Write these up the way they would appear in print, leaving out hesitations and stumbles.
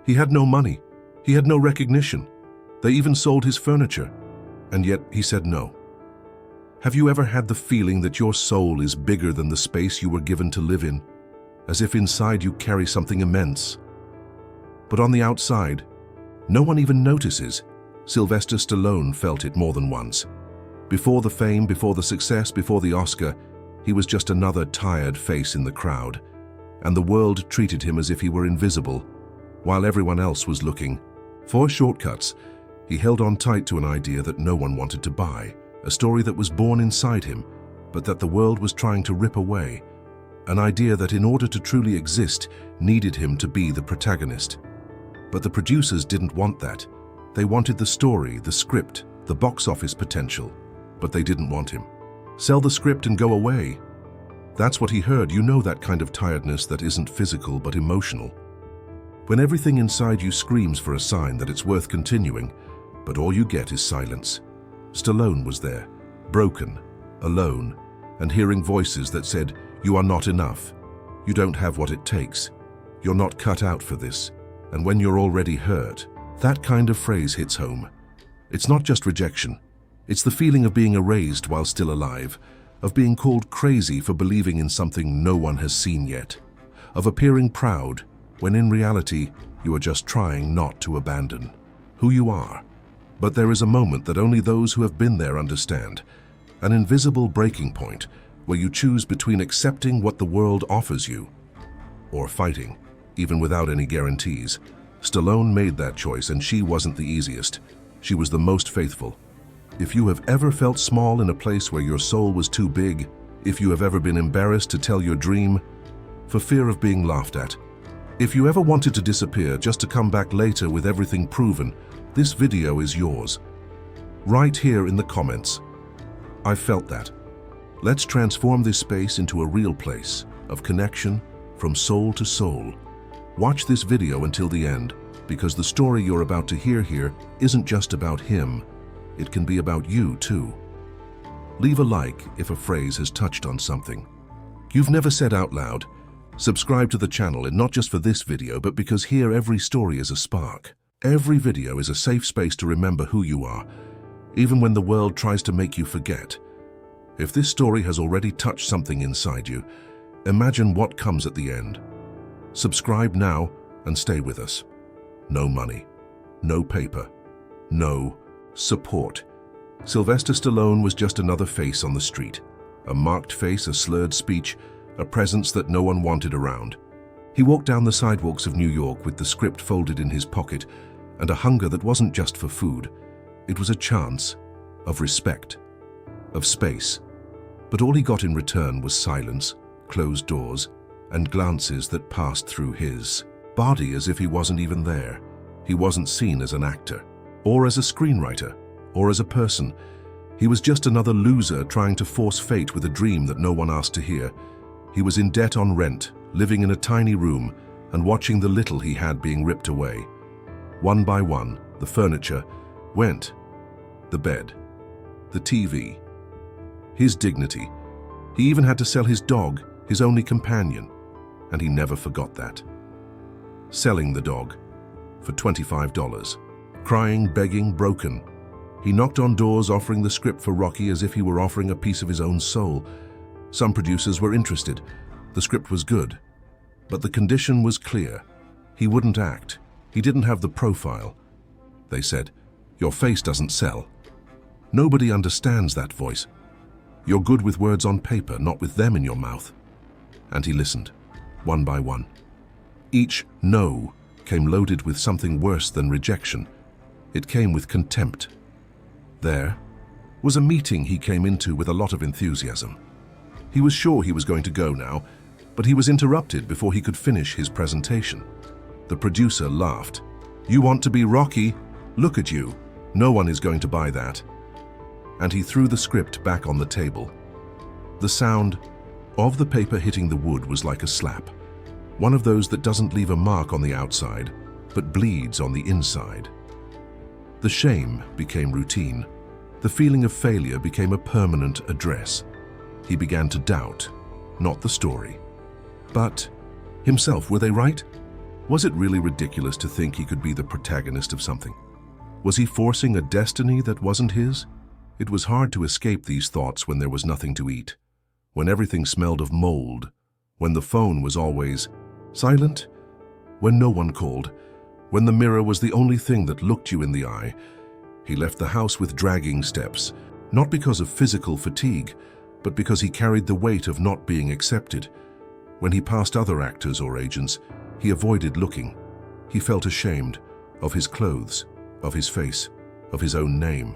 He had no money. He had no recognition. They even sold his furniture. And yet he said no. Have you ever had the feeling that your soul is bigger than the space you were given to live in? As if inside you carry something immense. But on the outside, no one even notices. Sylvester Stallone felt it more than once. Before the fame, before the success, before the Oscar, he was just another tired face in the crowd. And the world treated him as if he were invisible, while everyone else was looking. For shortcuts, he held on tight to an idea that no one wanted to buy, a story that was born inside him, but that the world was trying to rip away. An idea that in order to truly exist, needed him to be the protagonist. But the producers didn't want that. They wanted the story, the script, the box office potential, but they didn't want him. Sell the script and go away. That's what he heard. You know, that kind of tiredness that isn't physical but emotional. When everything inside you screams for a sign that it's worth continuing, but all you get is silence. Stallone was there, broken, alone, and hearing voices that said, "You are not enough. You don't have what it takes. You're not cut out for this." And when you're already hurt, that kind of phrase hits home. It's not just rejection. It's the feeling of being erased while still alive, of being called crazy for believing in something no one has seen yet, of appearing proud when in reality you are just trying not to abandon who you are. But there is a moment that only those who have been there understand, an invisible breaking point where you choose between accepting what the world offers you or fighting, even without any guarantees. Stallone made that choice, and she wasn't the easiest. She was the most faithful. If you have ever felt small in a place where your soul was too big, if you have ever been embarrassed to tell your dream for fear of being laughed at, if you ever wanted to disappear just to come back later with everything proven, this video is yours. Right here in the comments. I felt that. Let's transform this space into a real place of connection from soul to soul. Watch this video until the end, because the story you're about to hear here isn't just about him. It can be about you too. Leave a like if a phrase has touched on something you've never said out loud. Subscribe to the channel, and not just for this video, but because here every story is a spark. Every video is a safe space to remember who you are, even when the world tries to make you forget. If this story has already touched something inside you, imagine what comes at the end. Subscribe now and stay with us. No money, no paper, no support. Sylvester Stallone was just another face on the street. A marked face, a slurred speech, a presence that no one wanted around. He walked down the sidewalks of New York with the script folded in his pocket and a hunger that wasn't just for food. It was a chance of respect, of space. But all he got in return was silence, closed doors, and glances that passed through his body as if he wasn't even there. He wasn't seen as an actor, or as a screenwriter, or as a person. He was just another loser trying to force fate with a dream that no one asked to hear. He was in debt on rent, living in a tiny room, and watching the little he had being ripped away. One by one, the furniture went. The bed, the TV, his dignity. He even had to sell his dog, his only companion, and he never forgot that. Selling the dog for $25. Crying, begging, broken. He knocked on doors offering the script for Rocky as if he were offering a piece of his own soul. Some producers were interested. The script was good. But the condition was clear. He wouldn't act. He didn't have the profile. They said, "Your face doesn't sell." Nobody understands that voice. You're good with words on paper, not with them in your mouth. And he listened, one by one. Each no came loaded with something worse than rejection. It came with contempt. There was a meeting he came into with a lot of enthusiasm. He was sure he was going to go now, but he was interrupted before he could finish his presentation. The producer laughed. "You want to be Rocky? Look at you. No one is going to buy that." And he threw the script back on the table. The sound of the paper hitting the wood was like a slap. One of those that doesn't leave a mark on the outside, but bleeds on the inside. The shame became routine. The feeling of failure became a permanent address. He began to doubt, not the story, but himself. Were they right? Was it really ridiculous to think he could be the protagonist of something? Was he forcing a destiny that wasn't his? It was hard to escape these thoughts when there was nothing to eat, when everything smelled of mold, when the phone was always silent, when no one called, when the mirror was the only thing that looked you in the eye. He left the house with dragging steps, not because of physical fatigue, but because he carried the weight of not being accepted. When he passed other actors or agents, he avoided looking. He felt ashamed of his clothes, of his face, of his own name.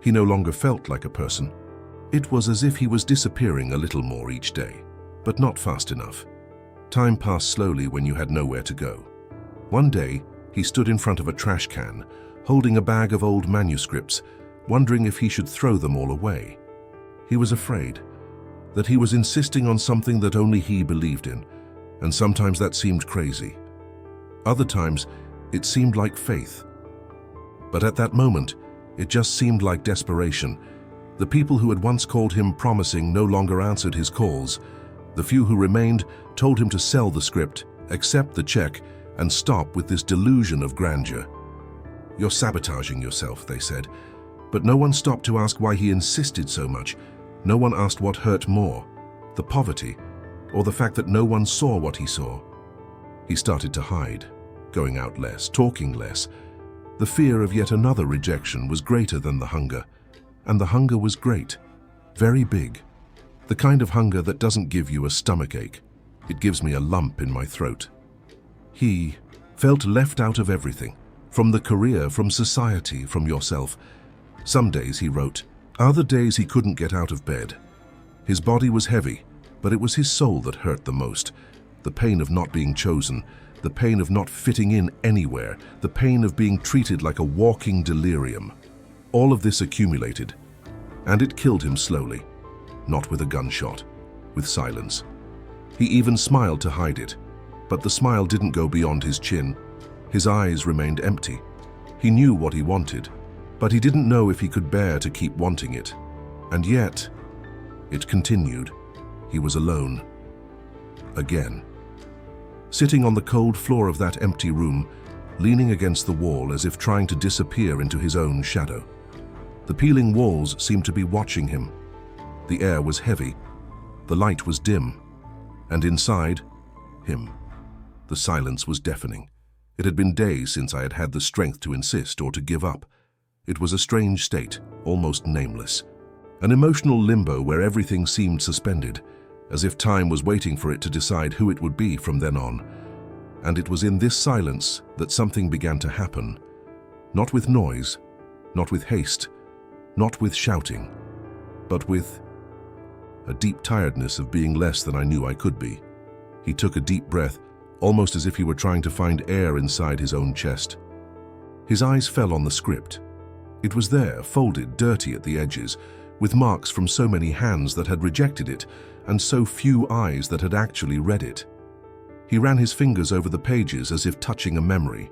He no longer felt like a person. It was as if he was disappearing a little more each day, but not fast enough. Time passed slowly when you had nowhere to go. One day, he stood in front of a trash can, holding a bag of old manuscripts, wondering if he should throw them all away. He was afraid that he was insisting on something that only he believed in, and sometimes that seemed crazy. Other times, it seemed like faith. But at that moment, it just seemed like desperation. The people who had once called him promising no longer answered his calls. The few who remained told him to sell the script, accept the check, and stop with this delusion of grandeur. "You're sabotaging yourself," they said. But no one stopped to ask why he insisted so much. No one asked what hurt more, the poverty, or the fact that no one saw what he saw. He started to hide, going out less, talking less. The fear of yet another rejection was greater than the hunger. And the hunger was great, very big. The kind of hunger that doesn't give you a stomachache. It gives me a lump in my throat. He felt left out of everything, from the career, from society, from yourself. Some days, he wrote, other days he couldn't get out of bed. His body was heavy, but it was his soul that hurt the most. The pain of not being chosen, the pain of not fitting in anywhere, the pain of being treated like a walking delirium. All of this accumulated, and it killed him slowly. Not with a gunshot, with silence. He even smiled to hide it, but the smile didn't go beyond his chin. His eyes remained empty. He knew what he wanted, but he didn't know if he could bear to keep wanting it. And yet, it continued. He was alone. Again. Sitting on the cold floor of that empty room, leaning against the wall as if trying to disappear into his own shadow. The peeling walls seemed to be watching him. The air was heavy. The light was dim. And inside, him. The silence was deafening. It had been days since I had had the strength to insist or to give up. It was a strange state, almost nameless. An emotional limbo where everything seemed suspended, as if time was waiting for it to decide who it would be from then on. And it was in this silence that something began to happen. Not with noise, not with haste, not with shouting, but with a deep tiredness of being less than I knew I could be. He took a deep breath, almost as if he were trying to find air inside his own chest. His eyes fell on the script. It was there, folded, dirty at the edges, with marks from so many hands that had rejected it, and so few eyes that had actually read it. He ran his fingers over the pages as if touching a memory.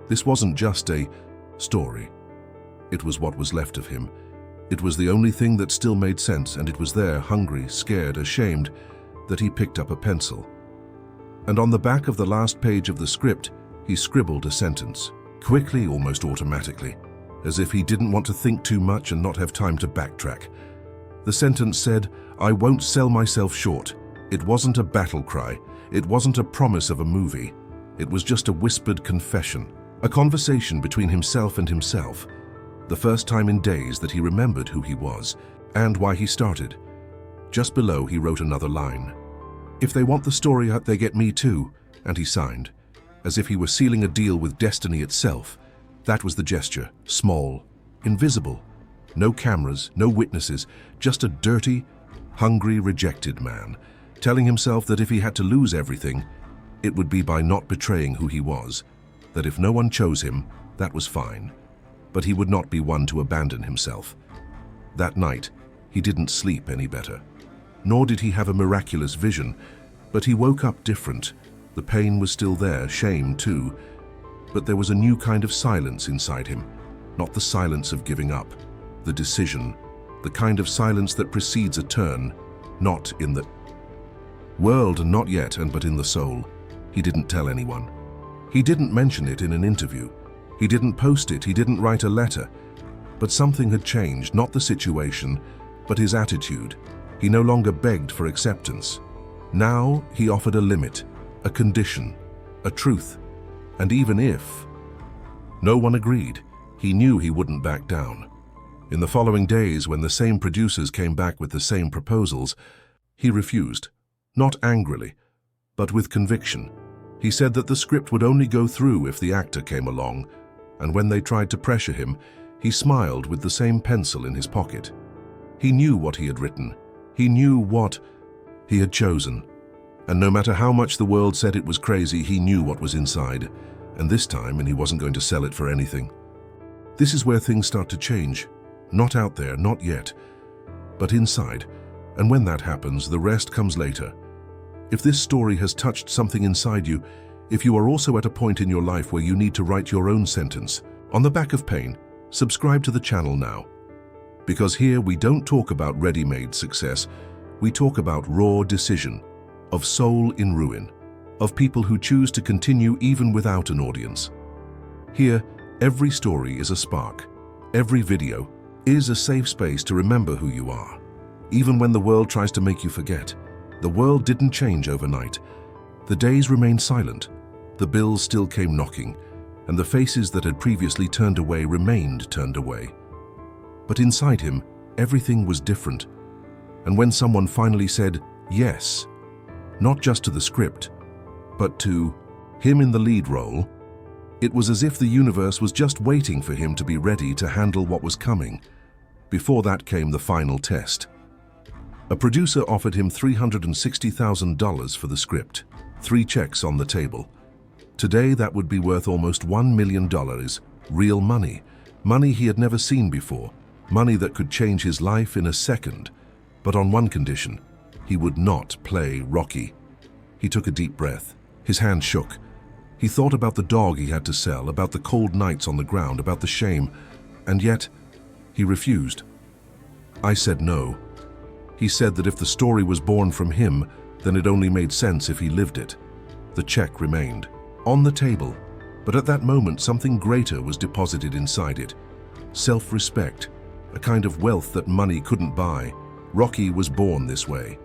This wasn't just a story. It was what was left of him. It was the only thing that still made sense, and it was there, hungry, scared, ashamed, that he picked up a pencil. And on the back of the last page of the script, he scribbled a sentence, quickly, almost automatically, as if he didn't want to think too much and not have time to backtrack. The sentence said, "I won't sell myself short." It wasn't a battle cry. It wasn't a promise of a movie. It was just a whispered confession, a conversation between himself and himself. The first time in days that he remembered who he was and why he started. Just below, he wrote another line. "If they want the story out, they get me too," and he signed, as if he were sealing a deal with destiny itself. That was the gesture, small, invisible. No cameras, no witnesses, just a dirty, hungry, rejected man, telling himself that if he had to lose everything, it would be by not betraying who he was, that if no one chose him, that was fine. But he would not be one to abandon himself. That night, he didn't sleep any better. Nor did he have a miraculous vision, but he woke up different. The pain was still there, shame too, but there was a new kind of silence inside him, not the silence of giving up, the decision, the kind of silence that precedes a turn, not in the world, not yet, but in the soul. He didn't tell anyone. He didn't mention it in an interview. He didn't post it, he didn't write a letter. But something had changed, not the situation, but his attitude. He no longer begged for acceptance. Now he offered a limit, a condition, a truth. And even if no one agreed, he knew he wouldn't back down. In the following days, when the same producers came back with the same proposals, he refused, not angrily, but with conviction. He said that the script would only go through if the actor came along, and when they tried to pressure him, he smiled with the same pencil in his pocket. He knew what he had written. He knew what he had chosen. And no matter how much the world said it was crazy, he knew what was inside. And this time, he wasn't going to sell it for anything. This is where things start to change. Not out there, not yet, but inside. And when that happens, the rest comes later. If this story has touched something inside you, if you are also at a point in your life where you need to write your own sentence, on the back of pain, subscribe to the channel now. Because here we don't talk about ready-made success, we talk about raw decision, of soul in ruin, of people who choose to continue even without an audience. Here, every story is a spark. Every video is a safe space to remember who you are. Even when the world tries to make you forget, the world didn't change overnight. The days remained silent, the bills still came knocking, and the faces that had previously turned away remained turned away. But inside him, everything was different. And when someone finally said yes, not just to the script, but to him in the lead role, it was as if the universe was just waiting for him to be ready to handle what was coming. Before that came the final test. A producer offered him $360,000 for the script, 3 checks on the table. Today that would be worth almost $1 million, real money, money he had never seen before, money that could change his life in a second. But on one condition, he would not play Rocky. He took a deep breath. His hand shook. He thought about the dog he had to sell, about the cold nights on the ground, about the shame, and yet he refused. I said no. He said that if the story was born from him, then it only made sense if he lived it. The check remained on the table, but at that moment something greater was deposited inside it. Self-respect, a kind of wealth that money couldn't buy. Rocky was born this way.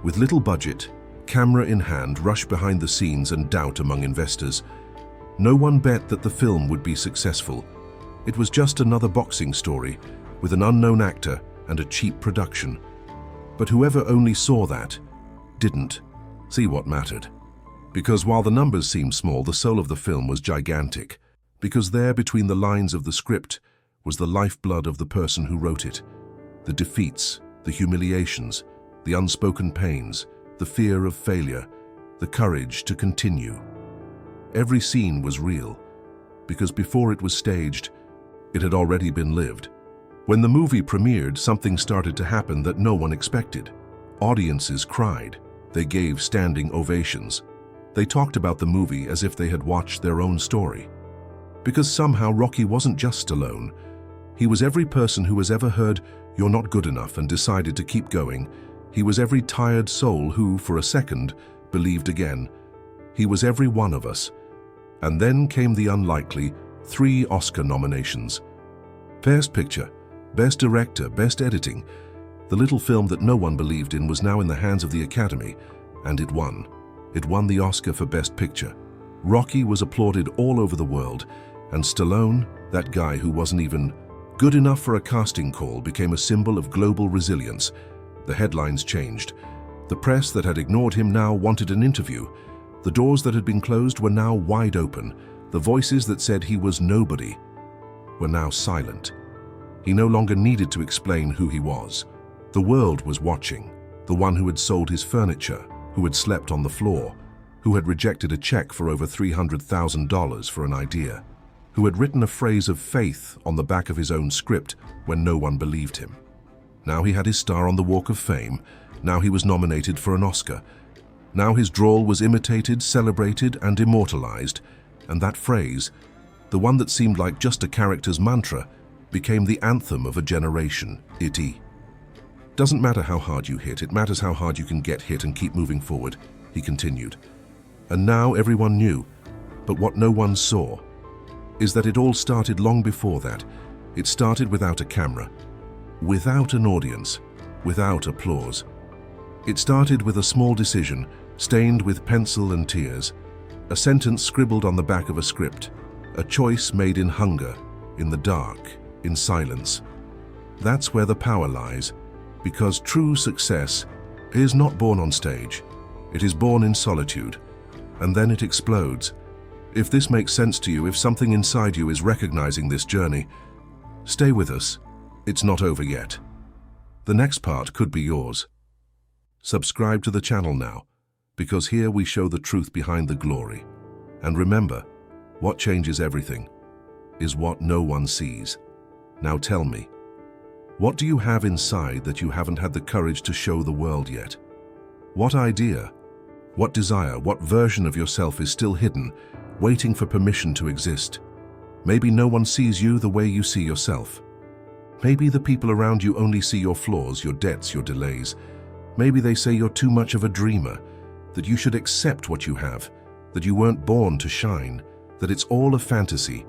With little budget, camera in hand, rush behind the scenes and doubt among investors. No one bet that the film would be successful. It was just another boxing story with an unknown actor and a cheap production. But whoever only saw that didn't see what mattered. Because while the numbers seemed small, the soul of the film was gigantic. Because there, between the lines of the script, was the lifeblood of the person who wrote it. The defeats, the humiliations, the unspoken pains, the fear of failure, the courage to continue. Every scene was real, because before it was staged, it had already been lived. When the movie premiered, something started to happen that no one expected. Audiences cried. They gave standing ovations. They talked about the movie as if they had watched their own story. Because somehow Rocky wasn't just Stallone. He was every person who has ever heard, "You're not good enough," and decided to keep going. He was every tired soul who, for a second, believed again. He was every one of us. And then came the unlikely 3 Oscar nominations. Best Picture, Best Director, Best Editing. The little film that no one believed in was now in the hands of the Academy, and it won. It won the Oscar for Best Picture. Rocky was applauded all over the world, and Stallone, that guy who wasn't even good enough for a casting call, became a symbol of global resilience. The headlines changed. The press that had ignored him now wanted an interview. The doors that had been closed were now wide open. The voices that said he was nobody were now silent. He no longer needed to explain who he was. The world was watching. The one who had sold his furniture, who had slept on the floor, who had rejected a check for over $300,000 for an idea, who had written a phrase of faith on the back of his own script when no one believed him. Now he had his star on the Walk of Fame. Now he was nominated for an Oscar. Now his drawl was imitated, celebrated, and immortalized. And that phrase, the one that seemed like just a character's mantra, became the anthem of a generation. It doesn't matter how hard you hit, it matters how hard you can get hit and keep moving forward, he continued. And now everyone knew. But what no one saw is that it all started long before that. It started without a camera, without an audience, without applause. It started with a small decision, stained with pencil and tears, a sentence scribbled on the back of a script, a choice made in hunger, in the dark, in silence. That's where the power lies, because true success is not born on stage. It is born in solitude, and then it explodes. If this makes sense to you, if something inside you is recognizing this journey, stay with us. It's not over yet. The next part could be yours. Subscribe to the channel now, because here we show the truth behind the glory. And remember, what changes everything is what no one sees. Now tell me, what do you have inside that you haven't had the courage to show the world yet? What idea, what desire, what version of yourself is still hidden, waiting for permission to exist? Maybe no one sees you the way you see yourself. Maybe the people around you only see your flaws, your debts, your delays. Maybe they say you're too much of a dreamer, that you should accept what you have, that you weren't born to shine, that it's all a fantasy.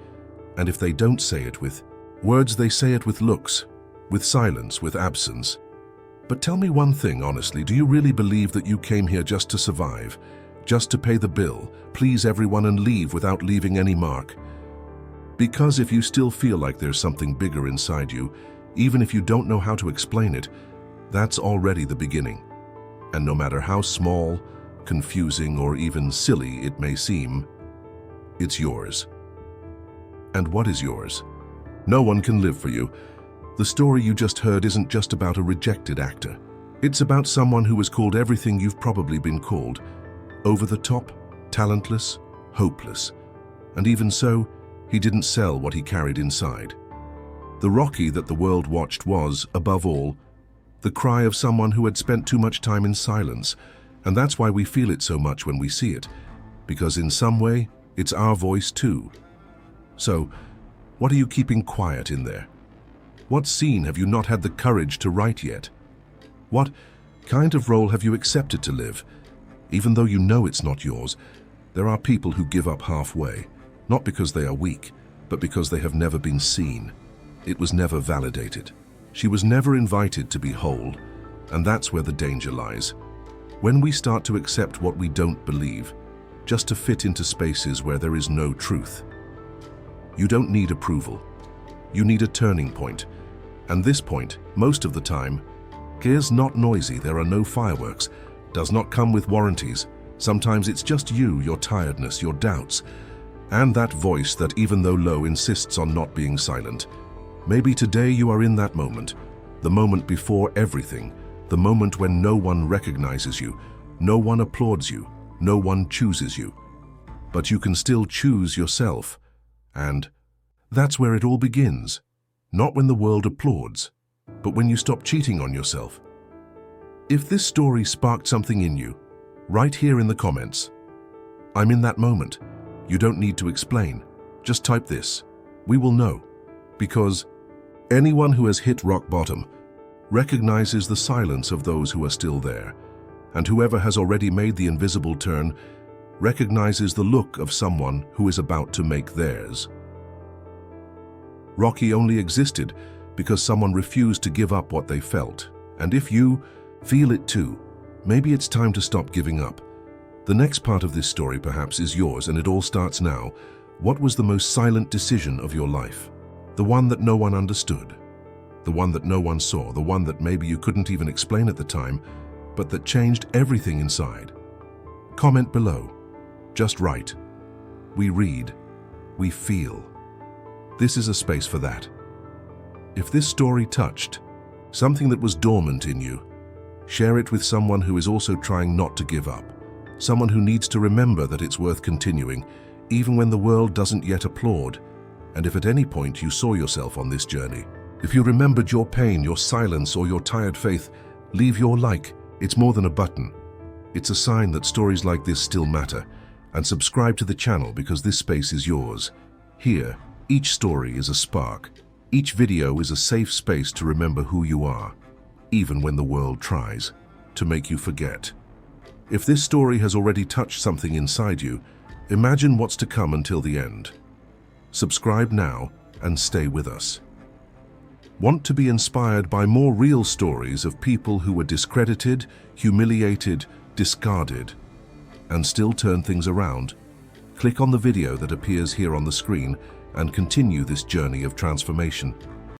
And if they don't say it with words, they say it with looks, with silence, with absence. But tell me one thing honestly, do you really believe that you came here just to survive, just to pay the bill, please everyone and leave without leaving any mark? Because if you still feel like there's something bigger inside you, even if you don't know how to explain it, that's already the beginning. And no matter how small, confusing, or even silly it may seem, it's yours. And what is yours? No one can live for you. The story you just heard isn't just about a rejected actor. It's about someone who was called everything you've probably been called. Over the top, talentless, hopeless. And even so, he didn't sell what he carried inside. The Rocky that the world watched was, above all, the cry of someone who had spent too much time in silence. And that's why we feel it so much when we see it, because in some way, it's our voice too. So, what are you keeping quiet in there? What scene have you not had the courage to write yet? What kind of role have you accepted to live? Even though you know it's not yours, there are people who give up halfway, not because they are weak, but because they have never been seen. It was never validated. She was never invited to be whole, and that's where the danger lies. When we start to accept what we don't believe, just to fit into spaces where there is no truth. You don't need approval. You need a turning point. And this point, most of the time, is not noisy, there are no fireworks, does not come with warranties. Sometimes it's just you, your tiredness, your doubts, and that voice that, even though low, insists on not being silent. Maybe today you are in that moment, the moment before everything, the moment when no one recognizes you, no one applauds you, no one chooses you. But you can still choose yourself. And that's where it all begins. Not when the world applauds, but when you stop cheating on yourself. If this story sparked something in you, write here in the comments. I'm in that moment. You don't need to explain. Just type this. We will know. Because anyone who has hit rock bottom recognizes the silence of those who are still there. And whoever has already made the invisible turn recognizes the look of someone who is about to make theirs. Rocky only existed because someone refused to give up what they felt. And if you feel it too, maybe it's time to stop giving up. The next part of this story perhaps is yours, and it all starts now. What was the most silent decision of your life? The one that no one understood. The one that no one saw. The one that maybe you couldn't even explain at the time, but that changed everything inside. Comment below. Just write. We read. We feel. This is a space for that. If this story touched something that was dormant in you, share it with someone who is also trying not to give up. Someone who needs to remember that it's worth continuing, even when the world doesn't yet applaud. And if at any point you saw yourself on this journey, if you remembered your pain, your silence, or your tired faith, leave your like. It's more than a button. It's a sign that stories like this still matter. And subscribe to the channel because this space is yours. Here, each story is a spark. Each video is a safe space to remember who you are, even when the world tries to make you forget. If this story has already touched something inside you, Imagine what's to come until the end. Subscribe now and stay with us. Want to be inspired by more real stories of people who were discredited, humiliated, discarded, and still turn things around? Click on the video that appears here on the screen and continue this journey of transformation.